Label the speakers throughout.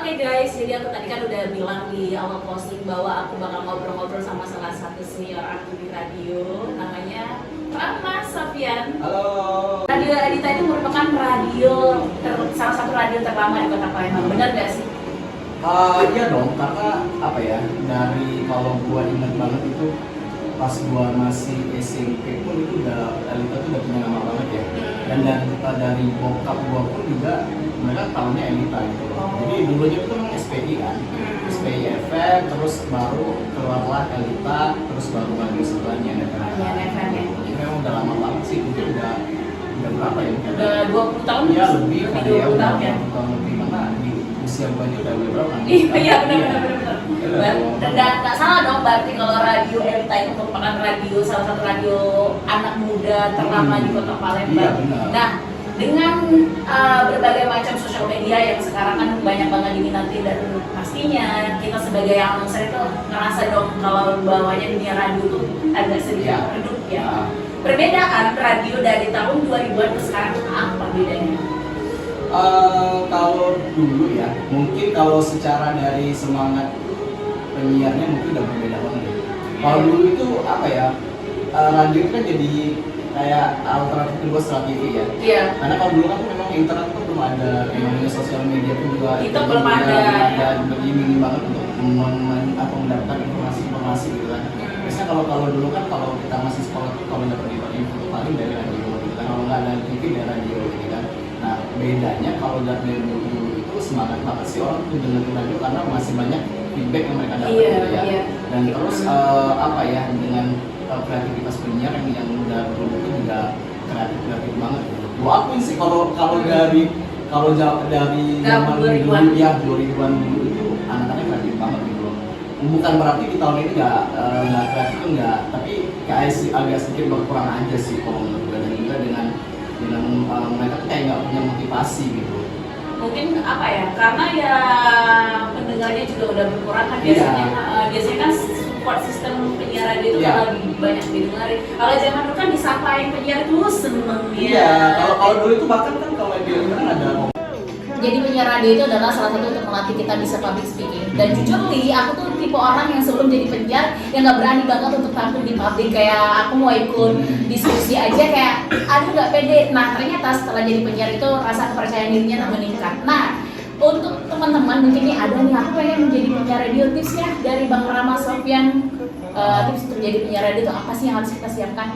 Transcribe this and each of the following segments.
Speaker 1: Oke guys, jadi aku tadi kan udah bilang di awal posting bahwa aku bakal ngobrol-ngobrol sama salah satu senior aku di radio, namanya Rama Sofyan.
Speaker 2: Halo.
Speaker 1: Radio Adita itu merupakan salah satu radio terlama di Kota Palembang, benar gak sih?
Speaker 2: Iya dong, karena apa ya, dari kalau gua ingat banget itu pas gua masih SMP pun itu udah Elita tuh udah punya nama banget ya. Dan dari bokap gua pun juga mereka tahunya Elita gitu. Jadi dulunya itu memang SPI kan, SPI FM, terus baru keluarlah Elita, terus baru radio sebelahnya FM.
Speaker 1: FM ya.
Speaker 2: Jadi memang udah lama banget sih, mungkin udah berapa ya?
Speaker 1: Udah 20 tahun?
Speaker 2: Iya lebih kan ya,
Speaker 1: 20
Speaker 2: udah
Speaker 1: tahun ya.
Speaker 2: 20 tahun lebih, karena di usia gua aja udah berapa?
Speaker 1: Iya benar. Nggak salah dong berarti kalau radio Elita itu merupakan radio salah satu radio anak muda terlama di Kota Palembang.
Speaker 2: Iya benar.
Speaker 1: Nah, dengan berbagai macam sosial media yang sekarang kan banyak banget diminati, dan pastinya kita sebagai announcer itu ngerasa dong kalau bawahnya dunia radio itu agak sedikit redup ya. Perbedaan radio dari tahun 2000-an ke sekarang itu apa bedanya?
Speaker 2: Kalau dulu ya, mungkin kalau secara dari semangat penyiarnya mungkin udah berbeda banget. Kalau dulu itu apa ya, radio itu kan jadi kayak alternatif kedua setelah TV ya.
Speaker 1: Iya.
Speaker 2: Karena kalau dulu kan memang internet tuh belum ada, namanya sosial media pun juga
Speaker 1: Itu belum ada.
Speaker 2: Jadi minim banget untuk mendapatkan informasi gitu kan. Biasanya kalau dulu kan kalau kita masih sekolah tuh kalau dapat info tuh paling dari radio gitu kan. Kalau nggak ada TV dari radio gitu kan. Nah bedanya kalau dari dulu itu semangat banget sih orang tuh dengerin radio karena masih banyak feedback yang mereka dapat gitu ya.
Speaker 1: Iya.
Speaker 2: Dan terus apa ya, dengan kreativitas penyiar yang udah dulu itu juga kreatif banget gitu. Gua akuin sih kalau dari zaman dulu ya 2000-an dulu itu anak-anaknya kreatif banget gitu loh. Bukan berarti di tahun ini nggak kreatif tuh nggak, tapi kayak agak sedikit berkurang aja sih kalau menurut gue. Dan juga dengan mereka tuh kayak nggak punya motivasi gitu.
Speaker 1: Mungkin apa ya, karena ya pendengarnya juga udah berkurang kan biasanya. Biasanya kan support sistem penyiar radio itu lebih banyak didengarin. Kalau zaman dulu kan disapain penyiar itu seneng ya.
Speaker 2: Iya, kalau dulu itu bahkan kan kalau di kan ada.
Speaker 1: Jadi penyiar radio itu adalah salah satu untuk melatih kita bisa public speaking. Dan jujur Li, aku tuh tipe orang yang sebelum jadi penyiar yang nggak berani banget untuk tampil di publik. Kayak aku mau ikut diskusi aja kayak aduh nggak pede. Nah ternyata setelah jadi penyiar itu rasa kepercayaan dirinya meningkat. Nah untuk teman-teman mungkin nih ada nih, aku pengen menjadi penyiar radio, tipsnya dari Bang Rama Sofyan. Tips untuk jadi penyiar radio itu apa sih yang harus kita siapkan?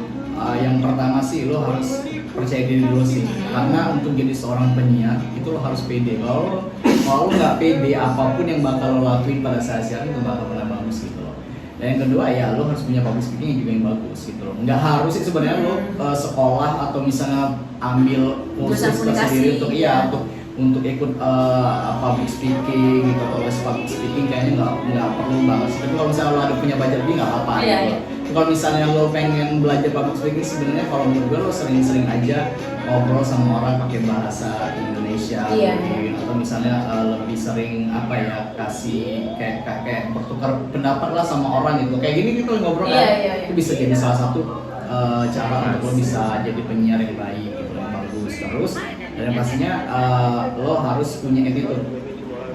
Speaker 2: Yang pertama sih lo harus percaya diri dulu sih, karena untuk jadi seorang penyiar itu lo harus pede. Kalau lo nggak pede, apapun yang bakal lo lakuin pada saat siaran itu bakal pernah bagus gitu loh. Dan yang kedua ya lo harus punya public speaking yang juga yang bagus gitu loh. Nggak harus sih sebenarnya lo sekolah atau misalnya ambil kursus sendiri untuk ikut public speaking gitu, atau les public speaking kayaknya nggak perlu banget. Tapi kalau misalnya lo ada punya budget lebih nggak apa-apa gitu. Kalau misalnya lo pengen belajar public speaking, sebenarnya kalau menurut gue lo sering-sering aja ngobrol sama orang pakai bahasa Indonesia, atau misalnya lebih sering apa ya, kasih kayak bertukar pendapat lah sama orang gitu. Kayak gini gitu ngobrol itu bisa jadi salah satu cara untuk lo bisa jadi penyiar yang baik gitu, yang bagus. Terus dan pastinya lo harus punya attitude,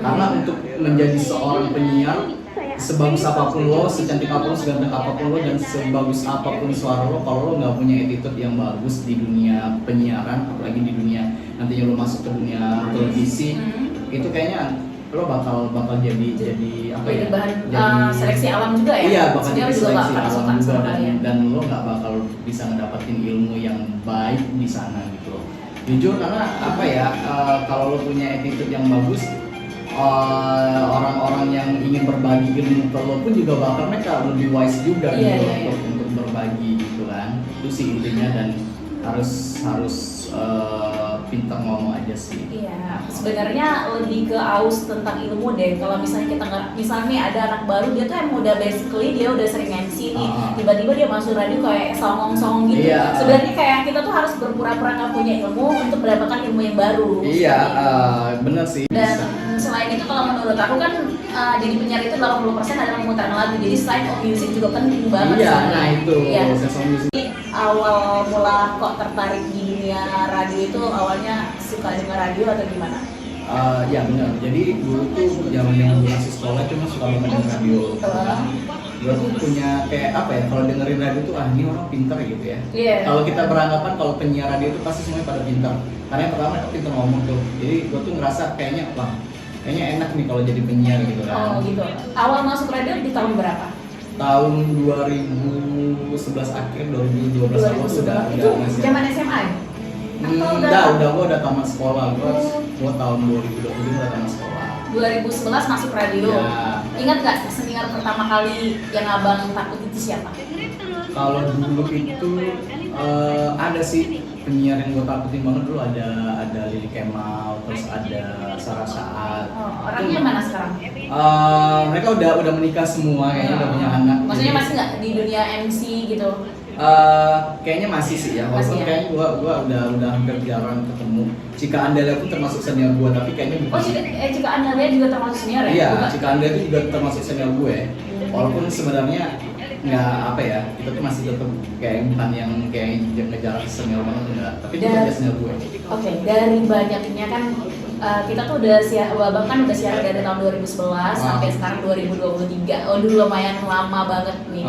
Speaker 2: karena untuk menjadi seorang penyiar sebagus apapun lo, secantik apapun, seganteng apapun lo, dan sebagus apapun suara lo, kalau lo nggak punya attitude yang bagus di dunia penyiaran, apalagi di dunia nantinya lo masuk ke dunia televisi, itu kayaknya lo bakal jadi apa ya?
Speaker 1: Bahan seleksi alam juga ya?
Speaker 2: Iya, bakal jadi
Speaker 1: juga
Speaker 2: seleksi alam juga, dan lo nggak bakal bisa ngedapetin ilmu yang baik di sana gitu loh. Jujur, karena apa ya, kalau lo punya attitude yang bagus, orang-orang yang ingin berbagi ilmu ke lo pun juga bakal mereka lebih wise juga untuk berbagi gitu kan. Itu sih intinya, dan harus pintar ngomong aja sih.
Speaker 1: Iya, sebenarnya lebih ke aus tentang ilmu deh. Kalau misalnya kita nggak, misalnya ada anak baru, dia tuh emang udah basically dia udah sering MC nih, tiba-tiba dia masuk radio kayak songong-songong gitu. Sebenarnya kayak kita tuh harus berpura-pura nggak punya ilmu untuk mendapatkan ilmu yang baru.
Speaker 2: Iya, bener sih.
Speaker 1: Dan selain itu kalau menurut aku kan jadi penyiar itu 80% adalah memutarkan lagu. Jadi side of music juga penting banget.
Speaker 2: Iya, nah itu.
Speaker 1: Awal mula kok tertarik di dunia radio itu awalnya suka dengar radio atau gimana?
Speaker 2: Ya benar. Jadi dulu tuh zaman gue masih sekolah cuma suka dengerin radio. Kan? Gue tuh punya kayak apa ya? Kalau dengerin radio tuh ini orang pintar gitu ya.
Speaker 1: Iya.
Speaker 2: Kalau kita beranggapan kalau penyiar radio itu pasti semuanya pada pintar. Karena yang pertama mereka pintar ngomong tuh. Jadi gue tuh ngerasa kayaknya enak nih kalau jadi penyiar gitu kan.
Speaker 1: Oh gitu. Awal masuk radio di tahun berapa?
Speaker 2: Tahun 2011 akhir 2012 awal sudah
Speaker 1: itu
Speaker 2: masih.
Speaker 1: zaman SMA ya?
Speaker 2: Gua udah tamat sekolah. Gua tahun 2020 udah tamat sekolah.
Speaker 1: 2011 masuk radio.
Speaker 2: Ya.
Speaker 1: Ingat nggak senior pertama kali yang abang takut itu siapa?
Speaker 2: Kalau dulu itu ada sih penyiar yang gue takutin banget dulu, ada Lili Kemal, terus ada Sarah Saat.
Speaker 1: Oh, orangnya mana sekarang?
Speaker 2: Mereka udah menikah semua, kayaknya udah punya anak.
Speaker 1: Maksudnya masih nggak di dunia MC gitu?
Speaker 2: Kayaknya masih sih ya, walaupun
Speaker 1: Masih ya?
Speaker 2: kayaknya gua udah hampir jarang ketemu. Cika Andalia pun termasuk senior gua, tapi kayaknya bukan.
Speaker 1: Oh, Cika Andalia juga termasuk senior ya?
Speaker 2: Iya,
Speaker 1: Bukan?
Speaker 2: Cika Andalia itu juga termasuk senior gue. Walaupun sebenarnya nggak apa ya, kita tuh masih tetap kayak bukan yang kayak ngejar senior banget enggak, tapi itu dia senior gue.
Speaker 1: Oke, dari banyaknya kan kita tuh udah Abang kan udah siaran dari tahun 2011 sampai sekarang 2023. Oh, dulu lumayan lama banget nih.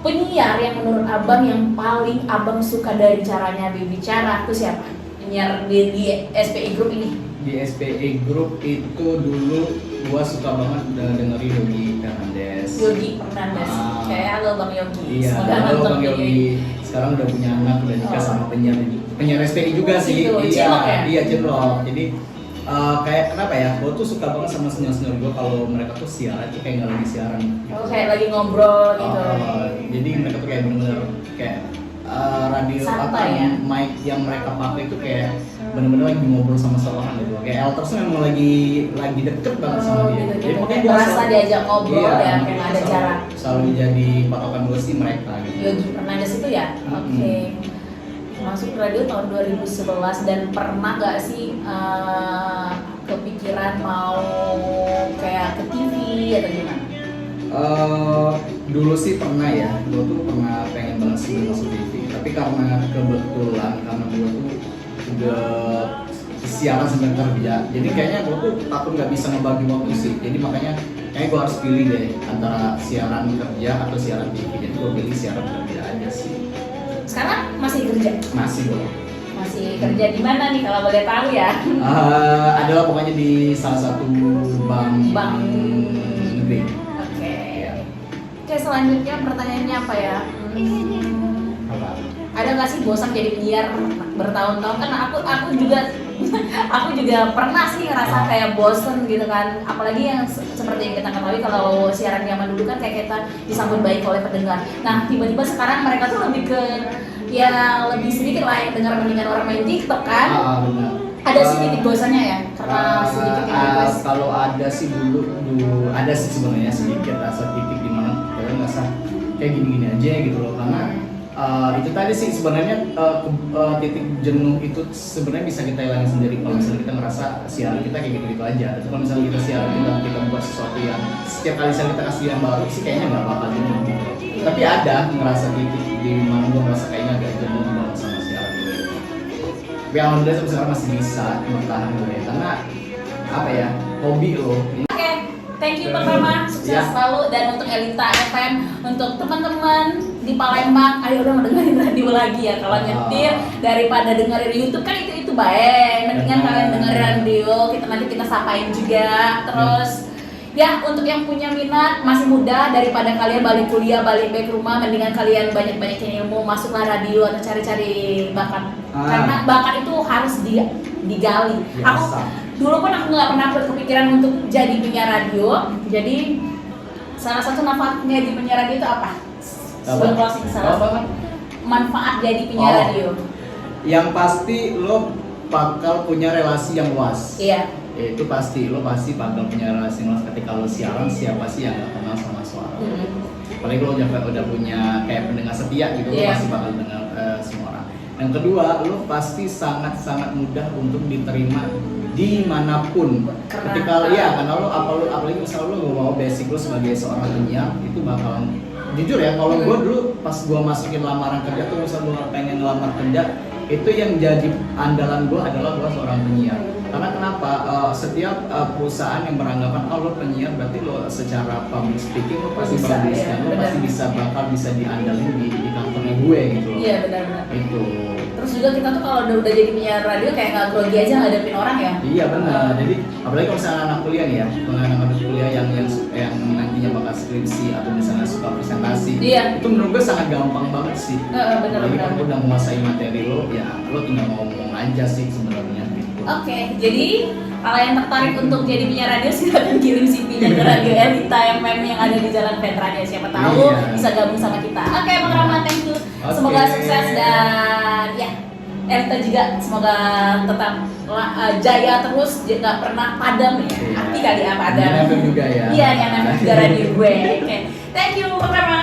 Speaker 1: Penyiar yang menurut abang yang paling abang suka dari caranya berbicara itu siapa? Penyiar di SPI Group ini?
Speaker 2: Di SPI Group itu dulu gua suka banget dengerin Yogi Fernandes.
Speaker 1: Yogi Fernandes. Kayak halo Bang Yogi.
Speaker 2: Iya,
Speaker 1: Semoga
Speaker 2: halo
Speaker 1: nonton
Speaker 2: Bang Yogi. Sekarang udah punya anak, udah nikah sama penyiar SPI juga sih.
Speaker 1: Gitu,
Speaker 2: Iya,
Speaker 1: Cinlok ya?
Speaker 2: iya Cinlok. Jadi kayak kenapa ya? Gue tuh suka banget sama senior-senior gue kalau mereka tuh siaran itu kayak nggak lagi siaran.
Speaker 1: Oh, kayak lagi ngobrol gitu.
Speaker 2: Jadi mereka tuh kayak bener-bener kayak radio
Speaker 1: Santai
Speaker 2: atau
Speaker 1: ya?
Speaker 2: mic yang mereka pakai itu kayak bener-bener lagi ngobrol sama seorang gitu. Kayak Elters tuh memang lagi deket banget sama dia.
Speaker 1: Gitu,
Speaker 2: Jadi
Speaker 1: gitu.
Speaker 2: makanya
Speaker 1: Kayak merasa diajak ngobrol ya, kayak nggak ada
Speaker 2: selalu-
Speaker 1: jarak.
Speaker 2: Selalu jadi patokan gue sih mereka gitu.
Speaker 1: Yogi Fernandes itu ya? Oke. Masuk radio tahun 2011 dan pernah gak sih kepikiran mau kayak ke TV atau gimana?
Speaker 2: Dulu sih pernah ya, gue tuh pernah pengen banget sih masuk TV. Tapi karena kebetulan karena gue tuh udah siaran sambil kerja, jadi kayaknya gue tuh takut nggak bisa ngebagi waktu sih. Jadi makanya kayak gue harus pilih deh antara siaran kerja atau siaran TV. Jadi gue pilih siaran kerja aja sih.
Speaker 1: Sekarang masih kerja?
Speaker 2: Masih dong.
Speaker 1: Masih kerja di mana nih kalau boleh tahu ya?
Speaker 2: Adalah pokoknya di salah satu bank negeri.
Speaker 1: Oke.
Speaker 2: Ya.
Speaker 1: Oke, selanjutnya pertanyaannya apa ya?
Speaker 2: Apa?
Speaker 1: Ada nggak sih bosan jadi penyiar bertahun-tahun? Kan aku juga pernah sih ngerasa kayak bosen gitu kan. Apalagi yang seperti yang kita ketahui kalau siaran zaman dulu kan kayak kita disambut baik oleh pendengar. Nah, tiba-tiba sekarang mereka tuh lebih ke ya lebih sedikit lah yang dengar mendingan orang main TikTok kan.
Speaker 2: Benar.
Speaker 1: Ada sih titik bosannya ya, karena sedikit yang
Speaker 2: kalau ada sih dulu ada sih sebenarnya sedikit rasa titik di mana kalian ngerasa kayak gini-gini aja gitu loh, karena itu tadi sih sebenarnya titik jenuh itu sebenarnya bisa kita hilangin sendiri kalau misalnya kita ngerasa siaran kita kayak gitu-gitu aja. Tapi kalau misalnya kita siaran kita buat sesuatu yang setiap kali kita kasih yang baru sih kayaknya nggak bakal jenuh gitu. Tapi ada ngerasa titik di mana gue ngerasa kayaknya agak jenuh banget sama siaran gue. Tapi alhamdulillah sampai sekarang masih bisa bertahan gue ya, karena apa ya, hobi loh.
Speaker 1: Oke, thank you Bang Rama, sukses selalu. Dan untuk Elita FM, untuk teman-teman di Palembang, ayo udah dengerin radio lagi ya. Kalau nyetir daripada dengerin YouTube kan itu baik. Mendingan kalian dengerin radio, nanti kita sapain juga. Terus ya untuk yang punya minat masih muda, daripada kalian balik kuliah balik ke rumah, mendingan kalian banyak-banyakin ilmu, masuklah radio atau cari-cari bakat. Karena bakat itu harus digali. Aku dulu pun aku nggak pernah berkepikiran untuk jadi penyiar radio. Jadi salah satu manfaatnya di penyiar radio itu apa? Sebelum closing, salah satu manfaat jadi penyiar radio.
Speaker 2: Yang pasti lo bakal punya relasi yang luas.
Speaker 1: Iya.
Speaker 2: Itu pasti, lo pasti bakal punya relasi yang luas ketika lo siaran. Siapa sih yang gak kenal sama suara? Apalagi lo udah punya kayak pendengar setia gitu, lo pasti bakal dengar semua orang. Yang kedua, lo pasti sangat-sangat mudah untuk diterima dimanapun. Ketika karena lo apalagi misalnya lo bawa basic lo sebagai seorang penyiar, itu bakalan jujur ya. Kalau gue dulu pas gue masukin lamaran kerja tuh, misal gue pengen ngelamar kerja, itu yang jadi andalan gue adalah gue seorang penyiar. Karena kenapa? Setiap perusahaan yang beranggapan lo penyiar berarti lo secara public speaking lo pasti
Speaker 1: Bisa,
Speaker 2: bagus
Speaker 1: ya,
Speaker 2: kan, lo
Speaker 1: benar.
Speaker 2: pasti bakal bisa diandalin di kantornya gue gitu loh.
Speaker 1: Iya benar-benar.
Speaker 2: Itu.
Speaker 1: Terus juga kita tuh kalau udah jadi penyiar radio kayak nggak grogi aja ngadepin orang ya.
Speaker 2: Iya benar. Jadi apalagi kalau misalnya anak kuliah nih ya, kalau anak kuliah yang nantinya bakal skripsi atau misalnya suka presentasi,
Speaker 1: Iya.
Speaker 2: itu menurut gue sangat gampang banget sih. Apalagi
Speaker 1: Benar-benar.
Speaker 2: kalau udah menguasai materi lo, ya lo tinggal ngomong aja sih sebenarnya gitu.
Speaker 1: Oke, jadi kalau yang tertarik untuk jadi penyiar radio silakan kirim CV-nya ke Radio Elita FM yang ada di Jalan Veteran ya. Siapa tahu
Speaker 2: Iya.
Speaker 1: bisa gabung sama kita. Oke, Bang Rahmat, thank you. Semoga sukses dan ya Elita juga semoga tetap jaya terus, nggak pernah padam ya.
Speaker 2: Iya.
Speaker 1: Api kali ya padam.
Speaker 2: Yang FM juga ya.
Speaker 1: Iya, yang FM juga radio gue. Oke, thank you Bang Rahmat.